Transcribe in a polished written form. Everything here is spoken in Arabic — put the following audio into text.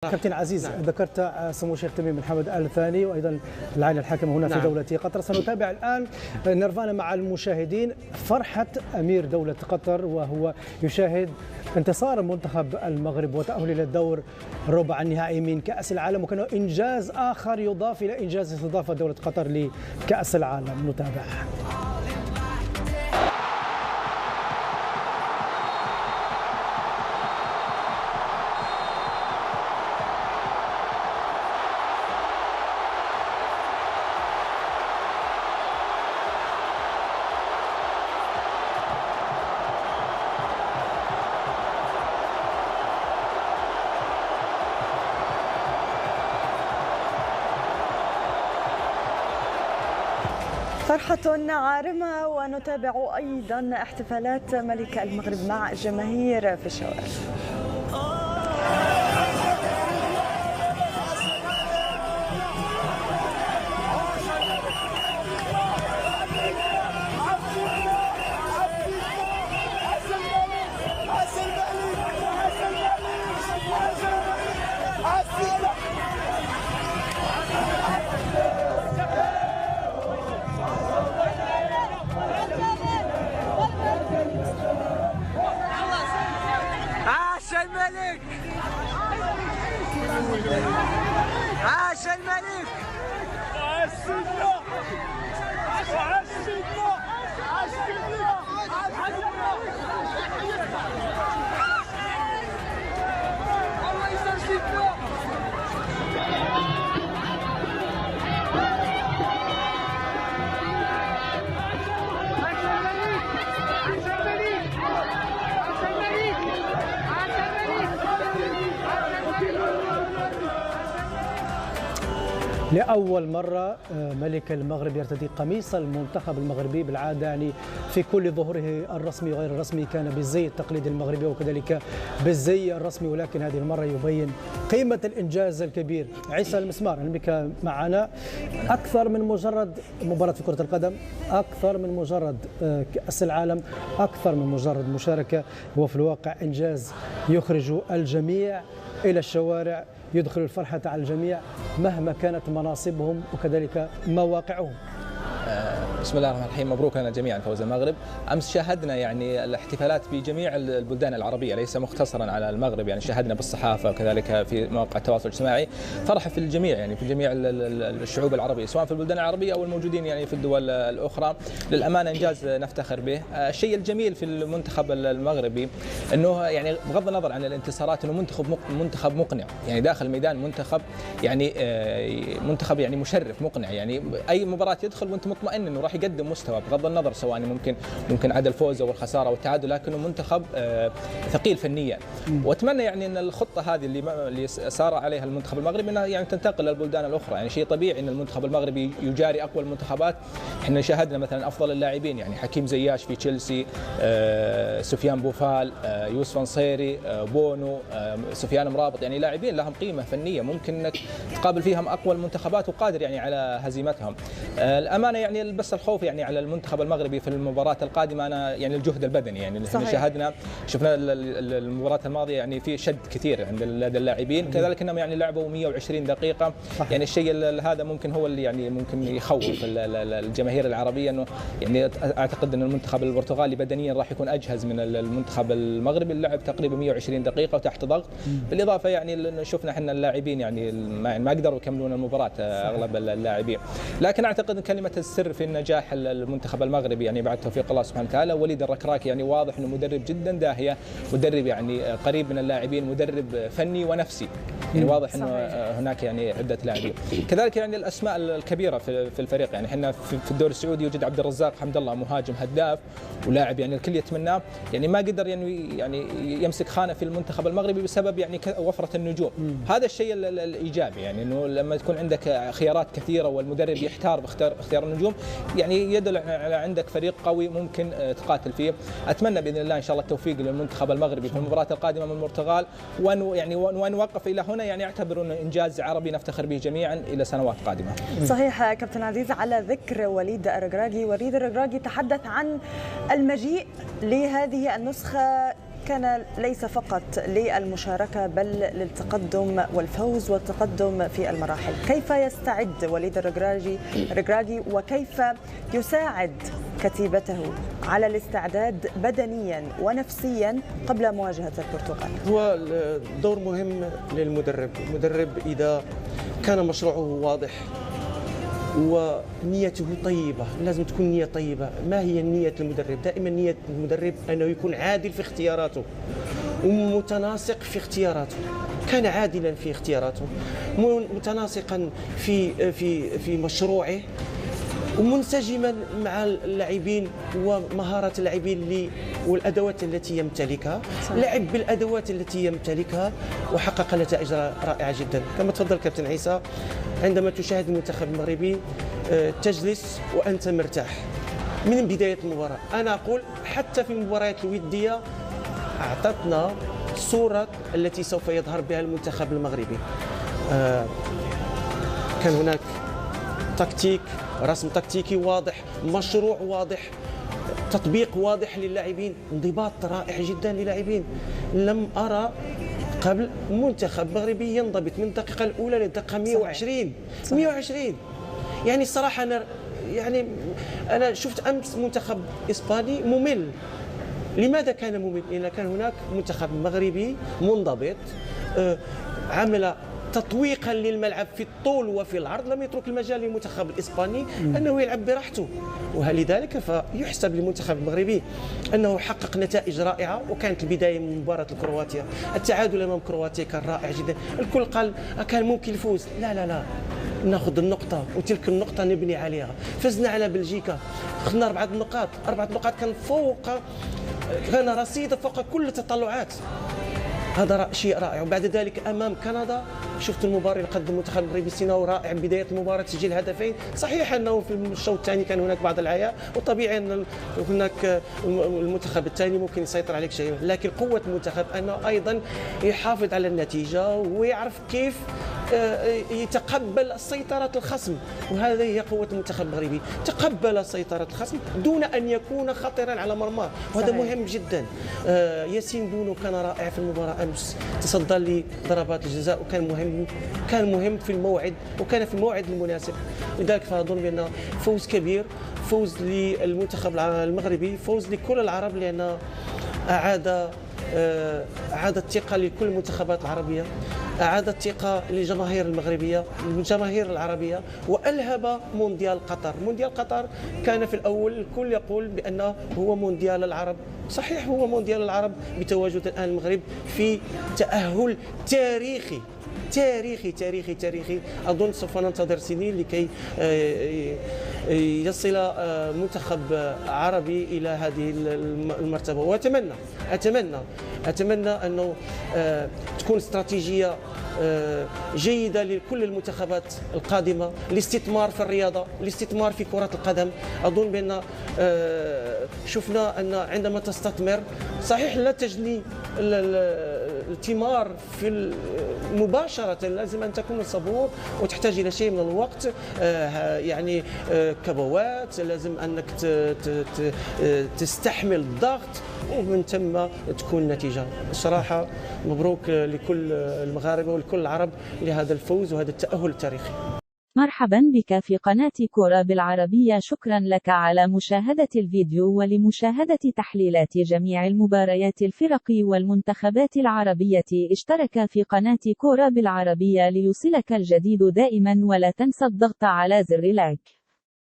كابتن عزيز، ذكرت سمو الشيخ تميم بن حمد آل ثاني وأيضا العائلة الحاكمة هنا في دولة قطر. سنتابع الآن نيرفانا مع المشاهدين فرحة أمير دولة قطر وهو يشاهد انتصار منتخب المغرب وتأهل إلى الدور ربع النهائي من كأس العالم، وكان إنجاز آخر يضاف إلى إنجاز استضافة دولة قطر لكأس العالم. نتابع. فرحة عارمة، ونتابع أيضا احتفالات ملك المغرب مع الجماهير في الشوارع. عاش الملك! عاش الملك! عاش سيدنا! عاش سيدنا! عاش سيدنا! الله يسلم سيدنا! لأول مرة ملك المغرب يرتدي قميص المنتخب المغربي. بالعادة يعني في كل ظهوره الرسمي وغير الرسمي كان بالزي التقليدي المغربي وكذلك بالزي الرسمي، ولكن هذه المرة يبين قيمة الإنجاز الكبير. عيسى المسمار، بك معنا. أكثر من مجرد مباراة في كرة القدم، أكثر من مجرد كأس العالم، أكثر من مجرد مشاركة، هو في الواقع إنجاز يخرج الجميع إلى الشوارع، يدخل الفرحة على الجميع مهما كانت مناصبهم وكذلك مواقعهم. بسم الله الرحمن الرحيم. مبروك لنا جميعا فوز المغرب. امس شاهدنا يعني الاحتفالات في جميع البلدان العربيه، ليس مختصرا على المغرب، يعني شاهدنا بالصحافه وكذلك في مواقع التواصل الاجتماعي فرح في الجميع، يعني في جميع الشعوب العربيه سواء في البلدان العربيه او الموجودين يعني في الدول الاخرى. للامانه انجاز نفتخر به. الشيء الجميل في المنتخب المغربي انه يعني بغض النظر عن الانتصارات انه منتخب مقنع، يعني داخل الميدان منتخب يعني مشرف مقنع، يعني اي مباراه يدخل وانت مطمئن انه راح يقدم مستوى بغض النظر سواء ممكن عدا الفوز او الخساره والتعادل، لكنه منتخب ثقيل فنيا. واتمنى يعني ان الخطه هذه اللي سار عليها المنتخب المغربي انها يعني تنتقل للبلدان الاخرى، يعني شيء طبيعي ان المنتخب المغربي يجاري اقوى المنتخبات. احنا شاهدنا مثلا افضل اللاعبين، يعني حكيم زياش في تشيلسي، سفيان بوفال، يوسف نصيري، بونو، سفيان مرابط، يعني لاعبين لهم قيمه فنيه ممكن انك تقابل فيهم اقوى المنتخبات وقادر يعني على هزيمتهم. الامانه يعني بس الخوف يعني على المنتخب المغربي في المباراة القادمة أنا يعني الجهد البدني، يعني احنا شفنا المباراة الماضية يعني في شد كثير عند اللاعبين، كذلك انهم يعني لعبوا 120 دقيقة. يعني الشيء هذا ممكن هو اللي يعني ممكن يخوف الجماهير العربية، انه يعني اعتقد ان المنتخب البرتغالي بدنيا راح يكون اجهز من المنتخب المغربي اللي لعب تقريبا 120 دقيقة وتحت ضغط. بالاضافة يعني شفنا احنا اللاعبين يعني ما قدروا يكملون المباراة اغلب اللاعبين، لكن اعتقد كلمة السر في النجاح المنتخب المغربي يعني بعد توفيق الله سبحانه وتعالى وليد الركراكي، يعني واضح انه مدرب جدا داهيه، مدرب يعني قريب من اللاعبين، مدرب فني ونفسي، يعني واضح انه هناك يعني عده لاعبين. كذلك يعني الاسماء الكبيره في الفريق، يعني احنا في الدوري السعودي يوجد عبد الرزاق حمد الله مهاجم هداف ولاعب يعني الكل يتمناه، يعني ما قدر يعني يمسك خانه في المنتخب المغربي بسبب يعني وفره النجوم. هذا الشيء الايجابي، يعني انه لما تكون عندك خيارات كثيره والمدرب يحتار باختيار النجوم، يعني يدل على عندك فريق قوي ممكن تقاتل فيه. اتمنى باذن الله ان شاء الله التوفيق للمنتخب المغربي في المباراه القادمه من البرتغال، وان وقف الى هنا يعني اعتبر انه انجاز عربي نفتخر به جميعا الى سنوات قادمه. صحيح كابتن عزيز. على ذكر وليد الركراكي تحدث عن المجيء لهذه النسخه كان ليس فقط للمشاركة بل للتقدم والفوز والتقدم في المراحل. كيف يستعد وليد الركراكي وكيف يساعد كتيبته على الاستعداد بدنيا ونفسيا قبل مواجهة البرتغال؟ هو دور مهم للمدرب. المدرب إذا كان مشروعه واضح ونيته طيبة، لازم تكون نية طيبة. ما هي نية المدرب؟ دائما نية المدرب أنه يكون عادل في اختياراته ومتناسق في اختياراته. كان عادلا في اختياراته، متناسقا في مشروعه، ومنسجما مع اللاعبين ومهارات اللاعبين والادوات التي يمتلكها. لعب بالادوات التي يمتلكها وحقق نتائج رائعه جدا. كما تفضل كابتن عيسى، عندما تشاهد المنتخب المغربي تجلس وانت مرتاح من بدايه المباراه. انا اقول حتى في المباريات الوديه اعطتنا الصوره التي سوف يظهر بها المنتخب المغربي. كان هناك تكتيك، رسم تكتيكي واضح، مشروع واضح، تطبيق واضح للاعبين، انضباط رائع جدا للاعبين. لم أرى قبل منتخب مغربي ينضبط من الدقيقة الأولى للدقيقة 120. 120 يعني الصراحة أنا شفت أمس منتخب إسباني ممل. لماذا كان ممل؟ لأن كان هناك منتخب مغربي منضبط، عمل تطويقا للملعب في الطول وفي العرض، لم يترك المجال للمنتخب الإسباني أنه يلعب براحته. ولذلك فيحسب للمنتخب المغربي أنه حقق نتائج رائعة. وكانت البداية من مباراة كرواتيا، التعادل أمام كرواتيا كان رائع جدا. الكل قال كان ممكن الفوز. لا، ناخذ النقطة وتلك النقطة نبني عليها. فزنا على بلجيكا، أخذنا 4 نقاط. 4 نقاط كان رصيد فوق كل التطلعات. هذا شيء رائع. وبعد ذلك امام كندا شفت المباراه اللي قدم المنتخب المغربي سيناو رائع. بدايه المباراه تسجيل هدفين. صحيح انه في الشوط الثاني كان هناك بعض العياء، وطبيعي ان هناك المنتخب الثاني ممكن يسيطر عليك شيء، لكن قوه المنتخب انه ايضا يحافظ على النتيجه ويعرف كيف يتقبل سيطرة الخصم. وهذه هي قوة المنتخب المغربي، تقبل سيطرة الخصم دون أن يكون خطرا على مرماه، وهذا مهم جدا. ياسين بونو كان رائع في المباراة أمس، تصدى لضربات الجزاء وكان مهم في الموعد، وكان في الموعد المناسب. لذلك فأظن بأن فوز كبير، فوز للمنتخب المغربي، فوز لكل العرب، لأن أعاد الثقة لكل المنتخبات العربية، أعاد الثقة للجماهير المغربية، الجماهير العربية، وألهب مونديال قطر. مونديال قطر كان في الأول الكل يقول بأنه هو مونديال العرب. صحيح هو مونديال العرب بتواجد الآن المغرب في تأهل تاريخي تاريخي تاريخي تاريخي. أظن سوف ننتظر سنين لكي يصل منتخب عربي إلى هذه المرتبة. وأتمنى أنه تكون استراتيجية جيدة لكل المنتخبات القادمة، الاستثمار في الرياضة، الاستثمار في كرة القدم. أظن بأن شفنا أن عندما تستثمر صحيح لا تجني الثمار في مباشرة، لازم أن تكون صبور وتحتاج إلى شيء من الوقت، يعني كبوات، لازم أنك تستحمل الضغط ومن ثم تكون النتيجة. الصراحة مبروك لكل المغاربة ولكل العرب لهذا الفوز وهذا التأهل التاريخي. مرحبا بك في قناة كورة بالعربية. شكرا لك على مشاهدة الفيديو ولمشاهدة تحليلات جميع المباريات الفرق والمنتخبات العربية. اشترك في قناة كورة بالعربية ليصلك الجديد دائما، ولا تنسى الضغط على زر لايك.